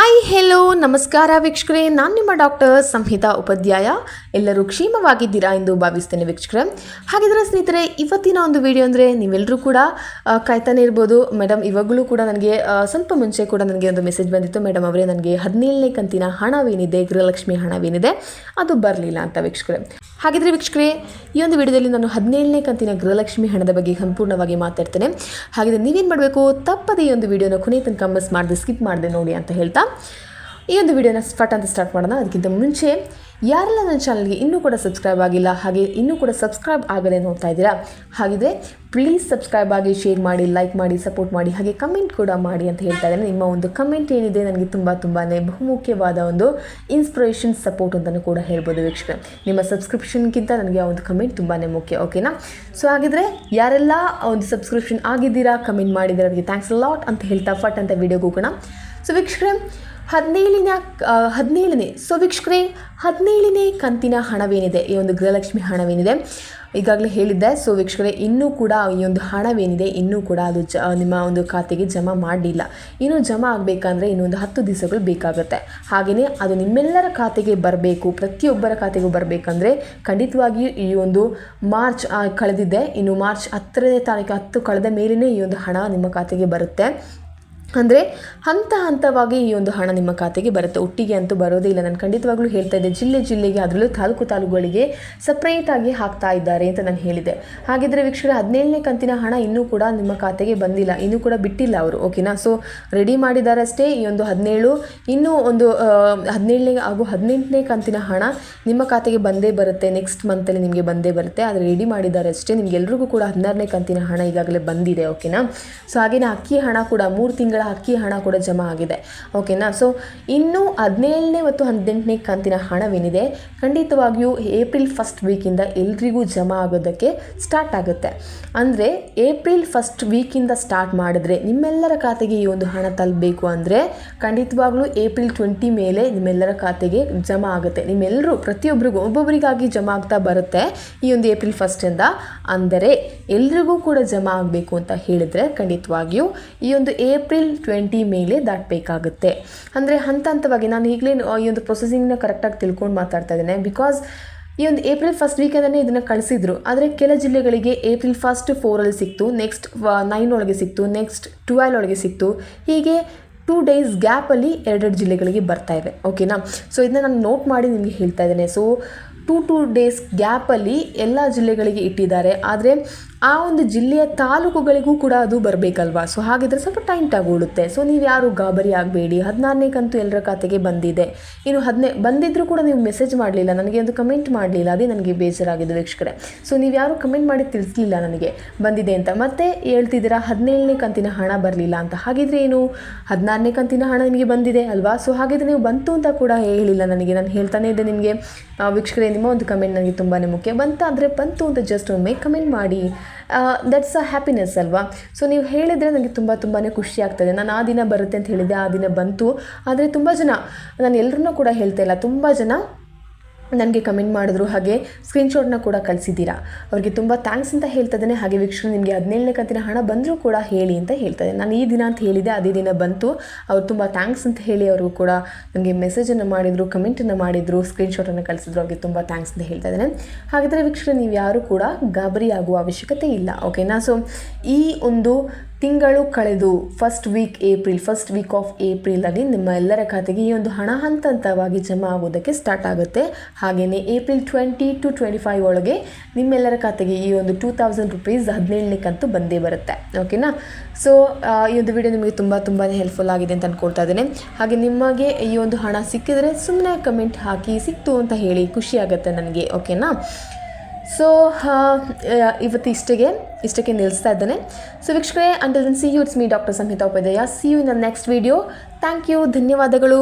Hi hello ನಮಸ್ಕಾರ ವೀಕ್ಷಕರೇ, ನಾನು ನಿಮ್ಮ ಡಾಕ್ಟರ್ ಸಂಹಿತಾ ಉಪಾಧ್ಯಾಯ. ಎಲ್ಲರೂ ಕ್ಷೇಮವಾಗಿದ್ದೀರಾ ಎಂದು ಭಾವಿಸ್ತೇನೆ ವೀಕ್ಷಕರೇ. ಹಾಗಿದ್ರೆ ಸ್ನೇಹಿತರೆ, ಇವತ್ತಿನ ಒಂದು ವಿಡಿಯೋ ಅಂದರೆ ನೀವೆಲ್ಲರೂ ಕೂಡ ಕಾಯ್ತಾನೆ ಇರ್ಬೋದು. ಮೇಡಮ್ ಇವಾಗಲೂ ಕೂಡ ನನಗೆ ಸ್ವಲ್ಪ ಮುಂಚೆ ಕೂಡ ನನಗೆ ಒಂದು ಮೆಸೇಜ್ ಬಂದಿತ್ತು, ಮೇಡಮ್ ಅವರೇ ನನಗೆ 17ನೇ ಕಂತಿನ ಹಣವೇನಿದೆ, ಗೃಹಲಕ್ಷ್ಮಿ ಹಣವೇನಿದೆ ಅದು ಬರಲಿಲ್ಲ ಅಂತ ವೀಕ್ಷಕರೇ. ಹಾಗಿದ್ರೆ ವೀಕ್ಷಕರೇ, ಈ ಒಂದು ವಿಡಿಯೋದಲ್ಲಿ ನಾನು 17ನೇ ಕಂತಿನ ಗೃಹಲಕ್ಷ್ಮಿ ಹಣದ ಬಗ್ಗೆ ಸಂಪೂರ್ಣವಾಗಿ ಮಾತಾಡ್ತೇನೆ. ಹಾಗಿದ್ರೆ ನೀವೇನು ಮಾಡಬೇಕು, ತಪ್ಪದೇ ಈ ಒಂದು ವಿಡಿಯೋನ ಕೊನೆ ತನಕ ಮಿಸ್ ಮಾಡದೆ ಸ್ಕಿಪ್ ಮಾಡದೆ ನೋಡಿ ಅಂತ ಹೇಳ್ತಾ ಈ ಒಂದು ವಿಡಿಯೋನ ಫಟ್ ಅಂತ ಸ್ಟಾರ್ಟ್ ಮಾಡೋಣ. ಅದಕ್ಕಿಂತ ಮುಂಚೆ ಯಾರೆಲ್ಲ ನನ್ನ ಚಾನಲ್ಗೆ ಇನ್ನೂ ಕೂಡ ಸಬ್ಸ್ಕ್ರೈಬ್ ಆಗಿಲ್ಲ, ಹಾಗೆ ಇನ್ನೂ ಕೂಡ ಸಬ್ಸ್ಕ್ರೈಬ್ ಆಗದೆ ನೋಡ್ತಾ ಇದ್ದೀರಾ, ಹಾಗಿದ್ರೆ ಪ್ಲೀಸ್ ಸಬ್ಸ್ಕ್ರೈಬ್ ಆಗಿ, ಶೇರ್ ಮಾಡಿ, ಲೈಕ್ ಮಾಡಿ, ಸಪೋರ್ಟ್ ಮಾಡಿ, ಹಾಗೆ ಕಮೆಂಟ್ ಕೂಡ ಮಾಡಿ ಅಂತ ಹೇಳ್ತಾ ಇದ್ದೇನೆ. ನಿಮ್ಮ ಒಂದು ಕಮೆಂಟ್ ಏನಿದೆ ನನಗೆ ತುಂಬಾ ಬಹುಮುಖ್ಯವಾದ ಒಂದು ಇನ್ಸ್ಪಿರೇಷನ್, ಸಪೋರ್ಟ್ ಅಂತಲೂ ಕೂಡ ಹೇಳ್ಬೋದು ವೀಕ್ಷಕರೇ. ನಿಮ್ಮ ಸಬ್ಸ್ಕ್ರಿಪ್ಷನ್ಗಿಂತ ನನಗೆ ಆ ಒಂದು ಕಮೆಂಟ್ ತುಂಬಾ ಮುಖ್ಯ, ಓಕೆನಾ? ಸೊ ಹಾಗಿದ್ರೆ ಯಾರೆಲ್ಲ ಒಂದು ಸಬ್ಸ್ಕ್ರಿಪ್ಷನ್ ಆಗಿದ್ದೀರಾ, ಕಮೆಂಟ್ ಮಾಡಿದ್ದೀರಾ, ಅವರಿಗೆ ಥ್ಯಾಂಕ್ಸ್ ಲಾಟ್ ಅಂತ ಹೇಳ್ತಾ ಫಟ್ ಅಂತ ವಿಡಿಯೋಗೆ ಹೋಗೋಣ. ಸೊ ವೀಕ್ಷಕರೇ, 17ನೇ ಕಂತಿನ ಹಣವೇನಿದೆ, ಈ ಒಂದು ಗೃಹಲಕ್ಷ್ಮಿ ಹಣವೇನಿದೆ ಈಗಾಗಲೇ ಹೇಳಿದ್ದೆ. ಸೊ ವೀಕ್ಷಕರೇ, ಇನ್ನೂ ಕೂಡ ಈ ಒಂದು ಹಣವೇನಿದೆ ಇನ್ನೂ ಕೂಡ ಅದು ನಿಮ್ಮ ಒಂದು ಖಾತೆಗೆ ಜಮಾ ಮಾಡಲಿಲ್ಲ. ಇನ್ನೂ ಜಮಾ ಆಗಬೇಕಂದ್ರೆ ಇನ್ನೊಂದು 10 ದಿವಸಗಳು ಬೇಕಾಗುತ್ತೆ. ಹಾಗೆಯೇ ಅದು ನಿಮ್ಮೆಲ್ಲರ ಖಾತೆಗೆ ಬರಬೇಕು, ಪ್ರತಿಯೊಬ್ಬರ ಖಾತೆಗೂ ಬರಬೇಕಂದ್ರೆ ಖಂಡಿತವಾಗಿಯೂ ಈ ಒಂದು ಮಾರ್ಚ್ ಕಳೆದಿದೆ, ಇನ್ನು ಮಾರ್ಚ್ 10ನೇ ತಾರೀಕು 10 ಕಳೆದ ಮೇಲೇ ಈ ಒಂದು ಹಣ ನಿಮ್ಮ ಖಾತೆಗೆ ಬರುತ್ತೆ. ಅಂದರೆ ಹಂತವಾಗಿ ಈ ಒಂದು ಹಣ ನಿಮ್ಮ ಖಾತೆಗೆ ಬರುತ್ತೆ, ಒಟ್ಟಿಗೆ ಅಂತೂ ಬರೋದೇ ಇಲ್ಲ. ನಾನು ಖಂಡಿತವಾಗ್ಲೂ ಹೇಳ್ತಾ ಇದ್ದೆ, ಜಿಲ್ಲೆಗೆ ಅದರಲ್ಲೂ ತಾಲೂಕುಗಳಿಗೆ ಸಪ್ರೇಟಾಗಿ ಹಾಕ್ತಾ ಇದ್ದಾರೆ ಅಂತ ನಾನು ಹೇಳಿದೆ. ಹಾಗಿದ್ರೆ ವೀಕ್ಷಕರೇ, 17ನೇ ಕಂತಿನ ಹಣ ಇನ್ನೂ ಕೂಡ ನಿಮ್ಮ ಖಾತೆಗೆ ಬಂದಿಲ್ಲ, ಇನ್ನೂ ಕೂಡ ಬಿಟ್ಟಿಲ್ಲ ಅವರು, ಓಕೆನಾ? ಸೊ ರೆಡಿ ಮಾಡಿದ್ದಾರೆ ಅಷ್ಟೇ. ಈ ಒಂದು 17 ಇನ್ನೂ ಒಂದು 17ನೇ ಹಾಗೂ 18ನೇ ಕಂತಿನ ಹಣ ನಿಮ್ಮ ಖಾತೆಗೆ ಬಂದೇ ಬರುತ್ತೆ, ನೆಕ್ಸ್ಟ್ ಮಂತಲ್ಲಿ ನಿಮಗೆ ಬಂದೇ ಬರುತ್ತೆ. ಆದರೆ ರೆಡಿ ಮಾಡಿದ್ದಾರೆ ಅಷ್ಟೇ. ನಿಮಗೆಲ್ರಿಗೂ ಕೂಡ 16ನೇ ಕಂತಿನ ಹಣ ಈಗಾಗಲೇ ಬಂದಿದೆ, ಓಕೆನಾ? ಸೊ ಹಾಗೆಯೇ ಅಕ್ಕಿ ಹಣ ಕೂಡ 3 ತಿಂಗಳ ಅಕ್ಕಿ ಹಣ ಕೂಡ ಜಮಾ ಆಗಿದೆ, ಓಕೆನಾ? ಸೊ ಇನ್ನು 17ನೇ ಮತ್ತು 18ನೇ ಕಂತಿನ ಹಣವೇನಿದೆ ಖಂಡಿತವಾಗಿಯೂ ಏಪ್ರಿಲ್ 1st ವೀಕಿಂದ ಎಲ್ರಿಗೂ ಜಮಾ ಆಗೋದಕ್ಕೆ ಸ್ಟಾರ್ಟ್ ಆಗುತ್ತೆ. ಅಂದರೆ ಏಪ್ರಿಲ್ 1st ವೀಕಿಂದ ಸ್ಟಾರ್ಟ್ ಮಾಡಿದ್ರೆ ನಿಮ್ಮೆಲ್ಲರ ಖಾತೆಗೆ ಈ ಒಂದು ಹಣ ತಲುಪಬೇಕು ಅಂದರೆ ಖಂಡಿತವಾಗ್ಲೂ ಏಪ್ರಿಲ್ 20 ಮೇಲೆ ನಿಮ್ಮೆಲ್ಲರ ಖಾತೆಗೆ ಜಮಾ ಆಗುತ್ತೆ. ನಿಮ್ಮೆಲ್ಲರೂ ಪ್ರತಿಯೊಬ್ಬರಿಗೂ ಒಬ್ಬೊಬ್ಬರಿಗಾಗಿ ಜಮಾ ಆಗ್ತಾ ಬರುತ್ತೆ ಈ ಒಂದು ಏಪ್ರಿಲ್ 1st. ಅಂದರೆ ಎಲ್ರಿಗೂ ಕೂಡ ಜಮಾ ಆಗಬೇಕು ಅಂತ ಹೇಳಿದರೆ ಖಂಡಿತವಾಗಿಯೂ ಈ ಒಂದು ಏಪ್ರಿಲ್ 20 ಮೇಲೆ ದಾಟಬೇಕಾಗುತ್ತೆ. ಅಂದರೆ ಹಂತವಾಗಿ ನಾನು ಈಗಲೇ ಈ ಒಂದು ಪ್ರೊಸೆಸಿಂಗ್ನ ಕರೆಕ್ಟಾಗಿ ತಿಳ್ಕೊಂಡು ಮಾತಾಡ್ತಾ ಇದ್ದೇನೆ. ಬಿಕಾಸ್ ಈ ಒಂದು ಏಪ್ರಿಲ್ 1st ವೀಕಲ್ಲೇ ಇದನ್ನು ಕಳಿಸಿದ್ರು, ಆದರೆ ಕೆಲ ಜಿಲ್ಲೆಗಳಿಗೆ ಏಪ್ರಿಲ್ 1st 4 ಸಿಕ್ತು, ನೆಕ್ಸ್ಟ್ 9 ಒಳಗೆ ಸಿಕ್ತು, ನೆಕ್ಸ್ಟ್ 12 ಒಳಗೆ ಸಿಕ್ತು. ಹೀಗೆ 2 ಡೇಸ್ ಗ್ಯಾಪಲ್ಲಿ 2 ಜಿಲ್ಲೆಗಳಿಗೆ ಬರ್ತಾ ಇವೆ, ಓಕೆನಾ? ಸೊ ಇದನ್ನ ನಾನು ನೋಟ್ ಮಾಡಿ ನಿಮಗೆ ಹೇಳ್ತಾ ಇದ್ದೇನೆ. ಸೊ 2 ಡೇಸ್ ಗ್ಯಾಪಲ್ಲಿ ಎಲ್ಲ ಜಿಲ್ಲೆಗಳಿಗೆ ಇಟ್ಟಿದ್ದಾರೆ, ಆದರೆ ಆ ಒಂದು ಜಿಲ್ಲೆಯ ತಾಲೂಕುಗಳಿಗೂ ಕೂಡ ಅದು ಬರಬೇಕಲ್ವಾ? ಸೊ ಹಾಗಿದ್ರೆ ಸ್ವಲ್ಪ ಟೈಮ್ ತಗೊಳ್ಳುತ್ತೆ. ಸೊ ನೀವು ಯಾರು ಗಾಬರಿ ಆಗಬೇಡಿ. 16ನೇ ಕಂತು ಎಲ್ಲರ ಖಾತೆಗೆ ಬಂದಿದೆ. ಇನ್ನು ಬಂದಿದ್ದರೂ ಕೂಡ ನೀವು ಮೆಸೇಜ್ ಮಾಡಲಿಲ್ಲ, ನನಗೆ ಒಂದು ಕಮೆಂಟ್ ಮಾಡಲಿಲ್ಲ, ಅದೇ ನನಗೆ ಬೇಜಾರಾಗಿದೆ ವೀಕ್ಷಕರೇ. ಸೊ ನೀವು ಯಾರು ಕಮೆಂಟ್ ಮಾಡಿ ತಿಳಿಸಲಿಲ್ಲ ನನಗೆ ಬಂದಿದೆ ಅಂತ, ಮತ್ತೆ ಹೇಳ್ತಿದ್ದೀರಾ 17ನೇ ಕಂತಿನ ಹಣ ಬರಲಿಲ್ಲ ಅಂತ. ಹಾಗಿದ್ರೆ ಏನು, 16ನೇ ಕಂತಿನ ಹಣ ನಿಮಗೆ ಬಂದಿದೆ ಅಲ್ವಾ? ಸೊ ಹಾಗಿದ್ರೆ ನೀವು ಬಂತು ಅಂತ ಕೂಡ ಹೇಳಿಲ್ಲ ನನಗೆ. ನಾನು ಹೇಳ್ತಾನೆ ಇದ್ದೆ ನಿಮಗೆ ವೀಕ್ಷಕರೇ, ನಿಮ್ಮ ಒಂದು ಕಮೆಂಟ್ ನನಗೆ ತುಂಬಾ ಮುಖ್ಯ. ಬಂತಾದರೆ ಬಂತು ಅಂತ ಜಸ್ಟ್ ಒಮ್ಮೆ ಕಮೆಂಟ್ ಮಾಡಿ, ದಟ್ಸ್ ಅ ಹ್ಯಾಪಿನೆಸ್ ಅಲ್ವಾ? ಸೊ ನೀವು ಹೇಳಿದರೆ ನನಗೆ ತುಂಬಾ ಖುಷಿ ಆಗ್ತದೆ. ನಾನು ಆ ದಿನ ಬರುತ್ತೆ ಅಂತ ಹೇಳಿದ್ದೆ, ಆ ದಿನ ಬಂತು. ಆದರೆ ತುಂಬ ಜನ, ನಾನು ಎಲ್ಲರನ್ನೂ ಕೂಡ ಹೇಳ್ತಾ ಇಲ್ಲ, ತುಂಬ ಜನ ನನಗೆ ಕಮೆಂಟ್ ಮಾಡಿದ್ರು, ಹಾಗೆ ಸ್ಕ್ರೀನ್ಶಾಟ್ನ ಕೂಡ ಕಳಿಸಿದ್ದೀರಾ. ಅವರಿಗೆ ತುಂಬ ಥ್ಯಾಂಕ್ಸ್ ಅಂತ ಹೇಳ್ತಾ ಇದ್ದೇನೆ. ಹಾಗೆ ವೀಕ್ಷಕರು, ನಿಮಗೆ 17ನೇ ಕಂತಿನ ಹಣ ಬಂದರೂ ಕೂಡ ಹೇಳಿ ಅಂತ ಹೇಳ್ತಾ ಇದ್ದೇನೆ. ನಾನು ಈ ದಿನ ಅಂತ ಹೇಳಿದೆ, ಅದೇ ದಿನ ಬಂತು. ಅವ್ರು ತುಂಬ ಥ್ಯಾಂಕ್ಸ್ ಅಂತ ಹೇಳಿ ಅವ್ರಿಗೂ ಕೂಡ ನನಗೆ ಮೆಸೇಜನ್ನು ಮಾಡಿದರು, ಕಮೆಂಟನ್ನು ಮಾಡಿದರು, ಸ್ಕ್ರೀನ್ಶಾಟನ್ನು ಕಳಿಸಿದ್ರು. ಅವ್ರಿಗೆ ತುಂಬ ಥ್ಯಾಂಕ್ಸ್ ಅಂತ ಹೇಳ್ತಾ ಇದ್ದೇನೆ. ಹಾಗಿದ್ರೆ ವೀಕ್ಷಕರು, ನೀವು ಯಾರೂ ಕೂಡ ಗಾಬರಿ ಆಗುವ ಅವಶ್ಯಕತೆ ಇಲ್ಲ, ಓಕೆನಾ? ಸೊ ಈ ಒಂದು ತಿಂಗಳು ಕಳೆದು ಫಸ್ಟ್ ವೀಕ್ ಆಫ್ ಏಪ್ರಿಲಲ್ಲಿ ನಿಮ್ಮ ಎಲ್ಲರ ಖಾತೆಗೆ ಈ ಒಂದು ಹಣ ಹಂತವಾಗಿ ಜಮಾ ಆಗೋದಕ್ಕೆ ಸ್ಟಾರ್ಟ್ ಆಗುತ್ತೆ. ಹಾಗೆಯೇ ಏಪ್ರಿಲ್ 20 to 25 ಒಳಗೆ ನಿಮ್ಮೆಲ್ಲರ ಖಾತೆಗೆ ಈ ಒಂದು 2000 ರೂಪೀಸ್ 17ನೇ ಕಂತು ಬಂದೇ ಬರುತ್ತೆ, ಓಕೆನಾ? ಸೊ ಈ ಒಂದು ವಿಡಿಯೋ ನಿಮಗೆ ತುಂಬಾ ಹೆಲ್ಪ್ಫುಲ್ ಆಗಿದೆ ಅಂತ ಅಂದ್ಕೊಳ್ತಾ ಇದ್ದೇನೆ. ಹಾಗೆ ನಿಮಗೆ ಈ ಒಂದು ಹಣ ಸಿಕ್ಕಿದರೆ ಸುಮ್ಮನೆ ಕಮೆಂಟ್ ಹಾಕಿ ಸಿಕ್ತು ಅಂತ ಹೇಳಿ, ಖುಷಿ ಆಗುತ್ತೆ ನನಗೆ, ಓಕೆನಾ? ಸೊ ಇವತ್ತು ಇಷ್ಟಕ್ಕೆ ನಿಲ್ಲಿಸ್ತಾ ಇದ್ದೇನೆ. ಸೊ ವೀಕ್ಷಕರೇ, until then see you, it's me doctor Samhita Upadhyaya. See you in the next video. Thank you, ಧನ್ಯವಾದಗಳು.